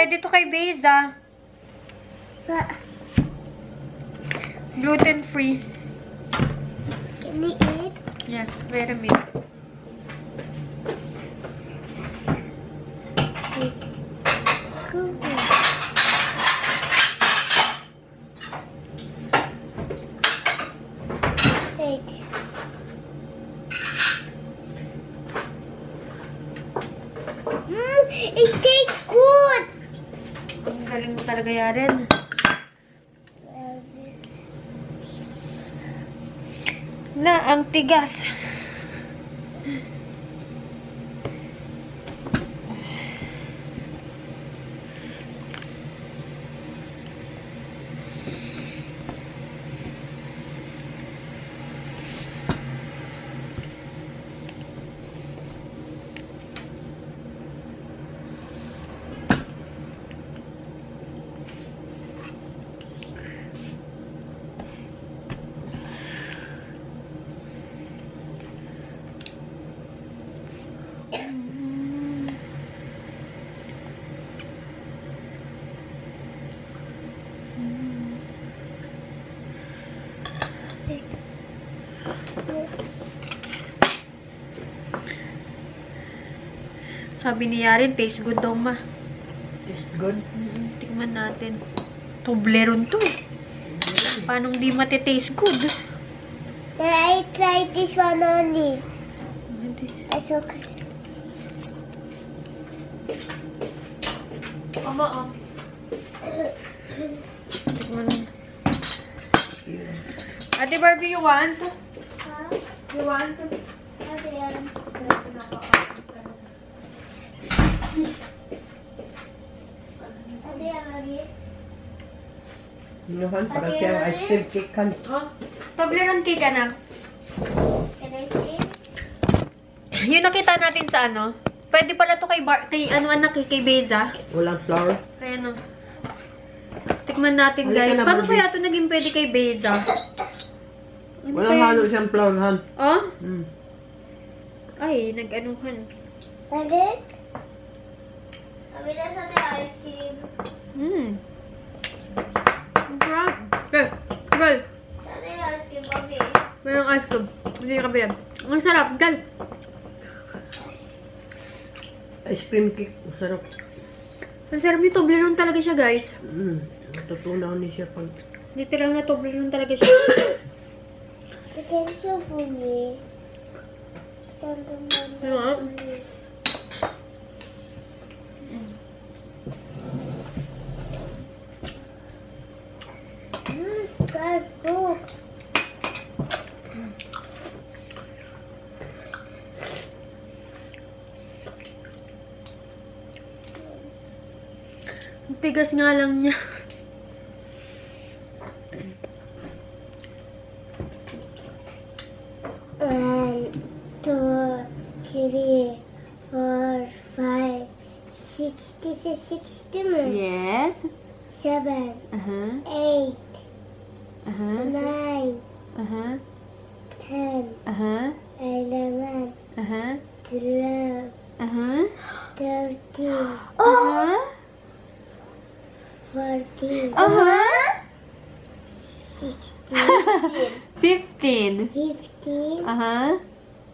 Pwede to kay Beza. Gluten-free. Can we eat? Yes, wait a minute. It tastes good. Ang galing mo talaga, Yaren. Na, ang tigas. Sabi ni Yaren, taste good daw, ma. Taste good? Tikman natin. Toblerone to. Paano di mati-taste good? Then I tried this one only. Hindi. It's okay. Mama, oh. Tikman. Ate Barbie, you want? Huh? You want? Minuhan, para siyang ice cream cake kan. Oh, Toblerone cake, anak. Can I see? Yun nakita natin sa ano. Pwede pala to kay ano anak, kay Beza. Walang flour. Kaya no. Tikman natin, Halika guys. na, Paano Barbie. kaya ito naging pwede kay Beza? Ano Walang kaya? halo siyang flour, han. Oh? Mm. Ay, nag-anuhan. And it? Sabi na sa ice cream. Sarap. Girl, girl. Sana yung ice cream, Bobby. Mayroong ice cream. Hindi na kabiyan. Ang sarap, girl. Ice cream cake, masarap. Ang sarap yung Toblerone talaga siya, guys. Natutunaw ni siya pag... Literal na Toblerone talaga siya. You can show for me. Something Yeah. God, go. Ang tigas nga lang niya. One, two, three, four, five, six. This is 60 minutes. Yes. 7, Uh-huh. 8, Uh-huh. 9, Uh-huh. 10, Uh-huh. 11, Uh-huh. 12, Uh-huh. 13, Uh-huh. 14, Uh-huh. 16, 15. 15, Uh-huh.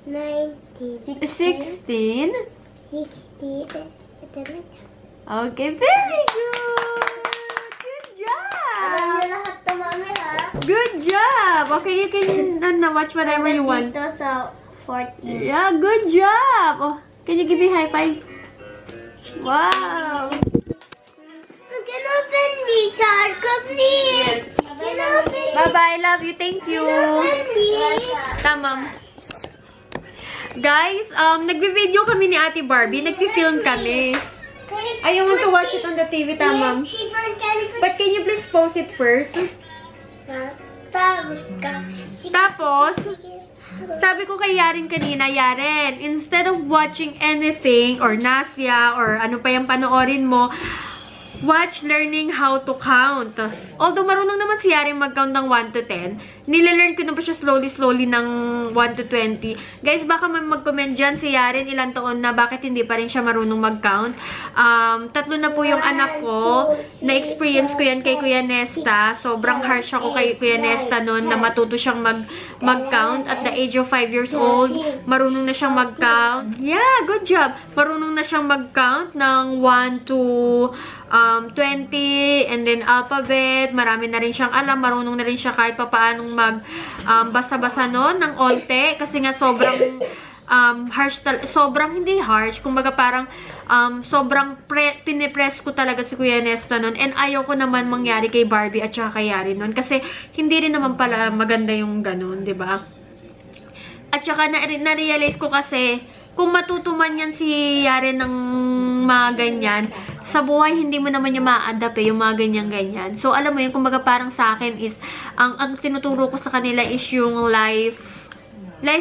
19, 16. 16. Okay, very good. Good Alam job. niyo lahat to, Mami, ha? Good job. Okay, you can watch whatever you want. Dito sa 14. Yeah, good job. Oh, can you give me a high five? Wow. You can open this, Arka, please. Can open Bye-bye. Love you. Thank you. this. Tamam. Guys, nagbi-video kami ni Ate Barbie. Nagpi-film kami. I want to watch it on the TV, tamam. This one can But can you please post it first? Tapos, sabi ko kay Yaren kanina, Yaren, instead of watching anything or Nasya or ano pa yung panoorin mo, watch learning how to count. Although marunong naman si Yari mag-count ng 1 to 10, nilalearn ko na pa siya slowly ng 1 to 20. Guys, baka mag-comment dyan si Yari ilang taon na bakit hindi pa rin siya marunong mag-count. 3 na po yung anak ko. Na-experience ko yan kay Kuya Nesta. Sobrang harsh ako kay Kuya Nesta noon na matuto siyang mag-count. At the age of 5 years old, marunong na siyang mag-count. Yeah, good job! Marunong na siyang mag-count ng 1 to 20, and then alphabet, marami na rin siyang alam, marunong na rin siya kahit papaanong basa-basa noon ng onte, kasi nga sobrang harsh, sobrang hindi harsh, kumbaga parang sobrang pinipress ko talaga si Kuya Nesta noon, and ayaw ko naman mangyari kay Barbie at saka kay Yari noon, kasi hindi rin naman pala maganda yung ganun, di ba? At saka na-realize ko kasi, kung matuto man yan si Yari ng mga ganyan, sa buhay, hindi mo naman yung ma-adapt yung mga ganyan-ganyan. So, alam mo yun, kumbaga parang sa akin is, ang tinuturo ko sa kanila is yung life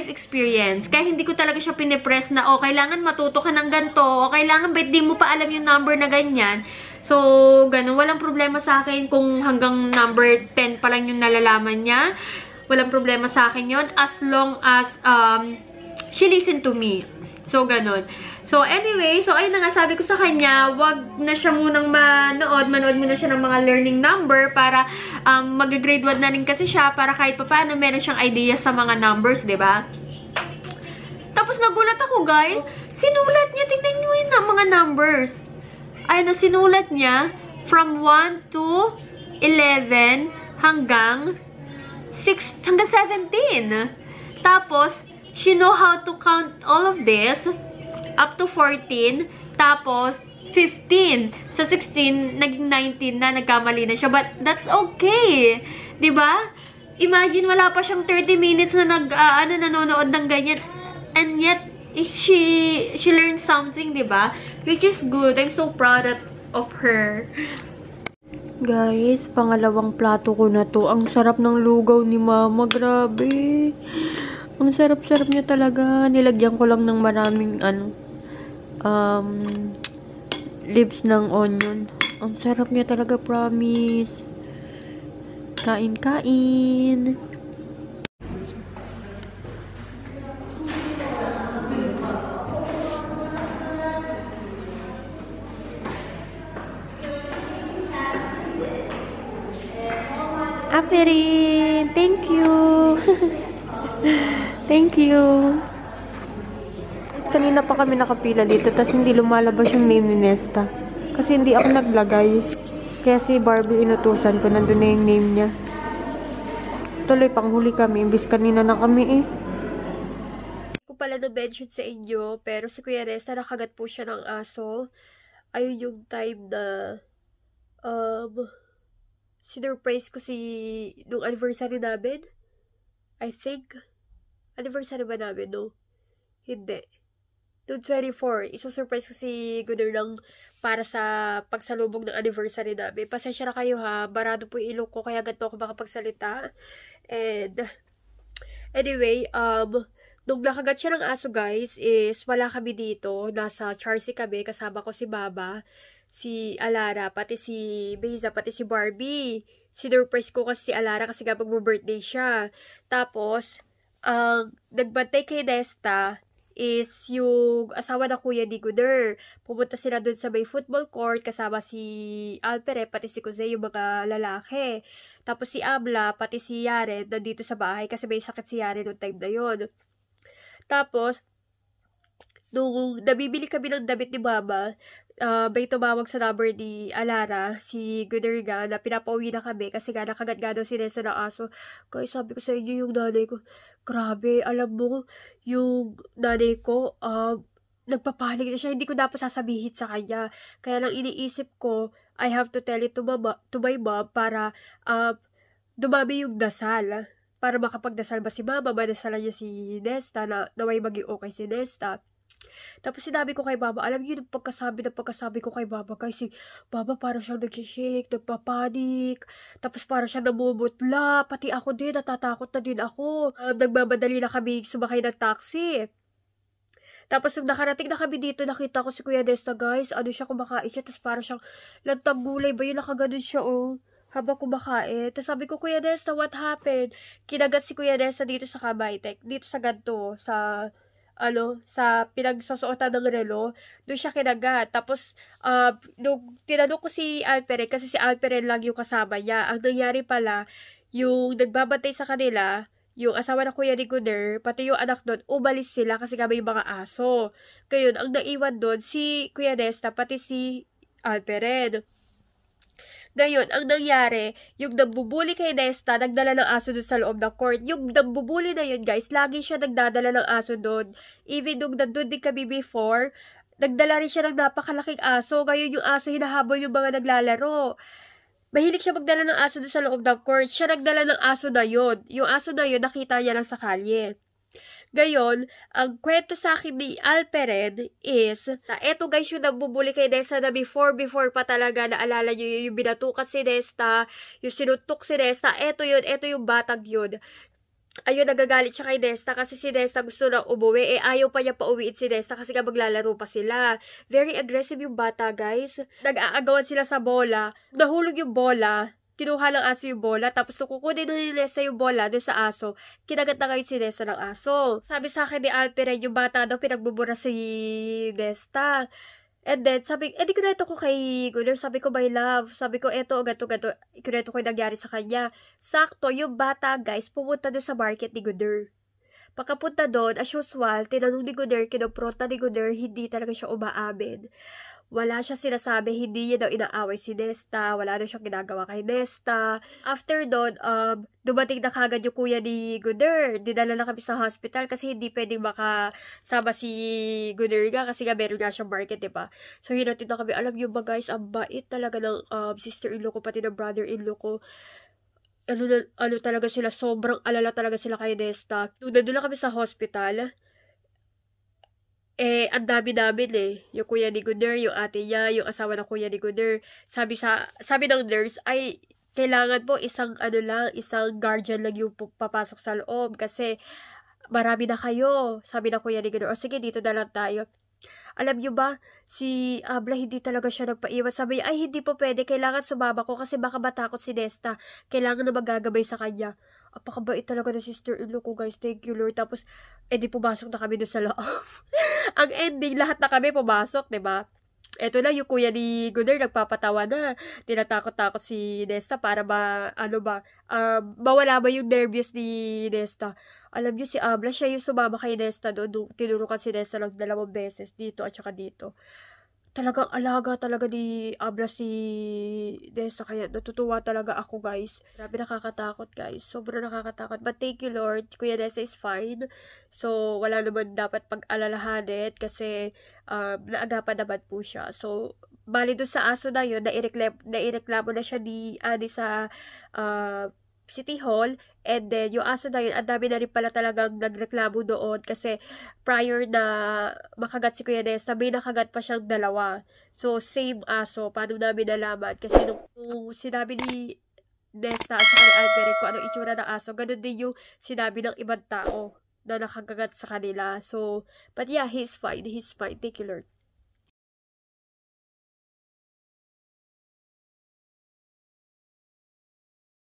experience. Kaya hindi ko talaga siya pinipress na, kailangan matuto ka ng ganito, kailangan ba't di mo pa alam yung number na ganyan. So, ganun. Walang problema sa akin kung hanggang number 10 pa lang yung nalalaman niya. Walang problema sa akin yun, as long as she listen to me. So, ganun. So, anyway, so ayun na nga, sabi ko sa kanya, wag na siya munang manood muna siya ng mga learning number para mag-grade 1 na rin kasi siya, para kahit paano meron siyang idea sa mga numbers, diba? Tapos nagulat ako, guys. Sinulat niya, tingnan nyo yun na mga numbers. Ayun na, sinulat niya from 1 to 11 hanggang 6, hanggang 17. Tapos, she know how to count all of this up to 14, tapos 15. Sa 16, naging 19 na, nagkamali na siya. But that's okay. 'Di ba? Imagine, wala pa siyang 30 minutes na nanonood ng ganyan. And yet, she learned something, 'di ba? Which is good. I'm so proud of her. Guys, pangalawang plato ko na to. Ang sarap ng lugaw ni Mama. Grabe. Ang sarap-sarap niya talaga. Nilagyan ko lang ng maraming leaves ng onion. Ang sarap niya talaga, promise. Kain-kain. Aperin, thank you. Thank you. Kanina pa kami nakapila dito, tapos hindi lumalabas yung name ni Nesta. Kasi hindi ako naglagay. Kaya si Barbie inutusan ko, nandun na yung name niya. Tuloy, panghuli kami, imbis kanina na kami Ko pala na mention sa inyo, pero si Kuya Nesta nakagat po siya ng aso. Ayun yung time na sinurprise ko nung anniversary namin. I think anniversary ba namin, no? Hindi. Noong 24, isusurprise ko si Gunnar lang para sa pagsalubong ng anniversary namin. Pasensya na kayo ha, barado po yung ilong ko, kaya ganito ako makapagsalita. And, anyway, nung nakagat siya ng aso, guys, is wala kami dito. Nasa Charcy kami, kasama ko si Baba, si Alara, pati si Beza, pati si Barbie. Sinurprise ko kasi si Alara kasi nga mag-birthday siya. Tapos, nagbantay kay Nesta is yung asawa na kuya ni Gunnar. Pumunta sila dun sa may football court kasama si Alpere, pati si Jose, yung mga lalaki. Tapos si Abla, pati si Yaren, nandito sa bahay kasi may sakit si Yaren noong time na yun. Tapos, nung nabibili kami ng damit ni Mama, may tumawag sa number ni Alara, si Gunnar nga, na pinapauwi na kami kasi nga nakagat nga daw si Nesta ng aso. Kaya sabi ko sa inyo, yung nanay ko, grabe, alam mo, yung nanay ko, nagpapanik na siya, hindi ko dapat sasabihin sa kanya. Kaya lang iniisip ko, I have to tell it to my mom para dumami yung dasal. Para makapagdasal ba si Mama, madasalan niya si Nesta, na naway maging okay si Nesta. Tapos sinabi ko kay Baba, alam niyo yung pagkasabi ko kay Baba, kasi Baba parang siyang nag-shake, nagpapanik, tapos parang siyang namumutla, pati ako din, natatakot na din ako. Nagmamadali na kami sumakay ng taxi. Tapos, nung nakarating na kami dito, nakita ko si Kuya Desta, guys. Ano siya, kumakain siya. Tapos, parang siyang lantang gulay ba yun? Nakaganon siya, oh. Habang kumakain. Tapos, sabi ko, Kuya Desta, what happened? Kinagat si Kuya Desta dito sa Kabaytek. Dito sa ganito, sa pinagsusuotan ng relo, doon siya kinagat. Tapos, nung tinanong ko si Alperen, kasi si Alperen lang yung kasama niya, ang nangyari pala, yung nagbabantay sa kanila, yung asawa na Kuya ni Guder, pati yung anak doon, umalis sila kasi nga may mga aso. Ngayon, ang naiwan doon, si Kuya Desta, pati si Alperen. Ngayon, ang nangyari, yung nambubuli kay Desta, nagdala ng aso doon sa loob ng court. Yung nambubuli na yun, guys, lagi siya nagdadala ng aso doon. Even nung nandun din kami before, nagdala rin siya ng napakalaking aso. Ngayon, yung aso, hinahabol yung mga naglalaro. Mahilig siya magdala ng aso doon sa loob ng court. Siya nagdala ng aso na yun. Yung aso na yun, nakita niya lang sa kalye. Ngayon, ang kwento sa akin ni Alperen is, na eto guys yung nabubuli kay Desta na before pa talaga, naalala nyo yung binatukan si Desta, yung sinutok si Desta, eto yung batag yun. Ayun, nagagalit siya kay Desta kasi si Desta gusto na umuwi, ayaw pa niya pauwiin si Desta kasi nga maglalaro pa sila. Very aggressive yung bata, guys. Nag-aagawan sila sa bola, nahulog yung bola, kinuha ng aso yung bola, tapos kukunin na ni Desta yung bola doon sa aso. Kinagat na ngayon si Desta ng aso. Sabi sa akin ni Alperen, yung bata daw pinagbubura si Desta. And then, sabi, kinuwento ko kay Guder, sabi ko, my love, sabi ko, eto, gato, kinuwento ko yung nangyari sa kanya. Sakto, yung bata, guys, pumunta doon sa market ni Guder. Pagkapunta doon, as usual, tinanong ni Guder, kinopronta ni Guder, hindi talaga siya umaamin. Wala siya sinasabi, hindi niya daw inaaway si Desta, wala daw siyang ginagawa kay Desta. After doon, dumating na kagad yung kuya ni Guder. Dinala na kami sa hospital kasi hindi pwedeng makasama si Guder nga kasi nga meron nga siyang market, diba? So, hinatid na kami. Alam niyo ba guys, ang bait talaga ng sister-in-law ko, pati ng brother-in-law ko. Ano talaga sila, sobrang alala talaga sila kay Desta. Nung nandun na kami sa hospital, ang dami namin yung kuya ni Guder, yung ate niya, yung asawa ng kuya ni Guder. Sabi ng nurse, ay, kailangan po isang guardian lang yung papasok sa loob kasi marami na kayo. Sabi ng kuya ni Guder, o sige, dito na lang tayo. Alam niyo ba, si Abla hindi talaga siya nagpaiwan. Sabi niya, ay hindi po pwede, kailangan sumama ko kasi baka matakot si Desta. Kailangan na magagabay sa kanya. Apakabait talaga na sister-in-law ko, guys. Thank you, Lord. Tapos, di pumasok na kami doon sa loob. Ang ending, lahat na kami pumasok, diba? Eto na, yung kuya ni Guder nagpapatawa na. Tinatakot-takot si Desta para mawala ba yung nervous ni Desta. Alam niyo, si Abla, siya yung sumama kay Desta doon. Tinurukan si Desta ng 2 beses, dito at saka dito. Talagang alaga talaga ni Abla si Desta, kaya natutuwa talaga ako, guys. Grabe, nakakatakot, guys. Sobrang nakakatakot. But thank you, Lord. Kuya Desta is fine. So, wala naman dapat pag-alalahanin kasi naagapan naman po siya. So, bali doon sa aso na yun, naireklamo na siya ni Ani sa City Hall, and then yung aso na yun, ang dami na rin pala talagang nagreklamo doon kasi prior na makagat si Kuya Desta, may nakagat pa siyang 2. So, same aso. Paano namin nalaman? Kasi nung sinabi ni Desta at saka ni Alperen kung anong itsura ng aso, ganun din yung sinabi ng ibang tao na nakagagat sa kanila. So, but yeah, he's fine. He's fine. Thank you, Lord.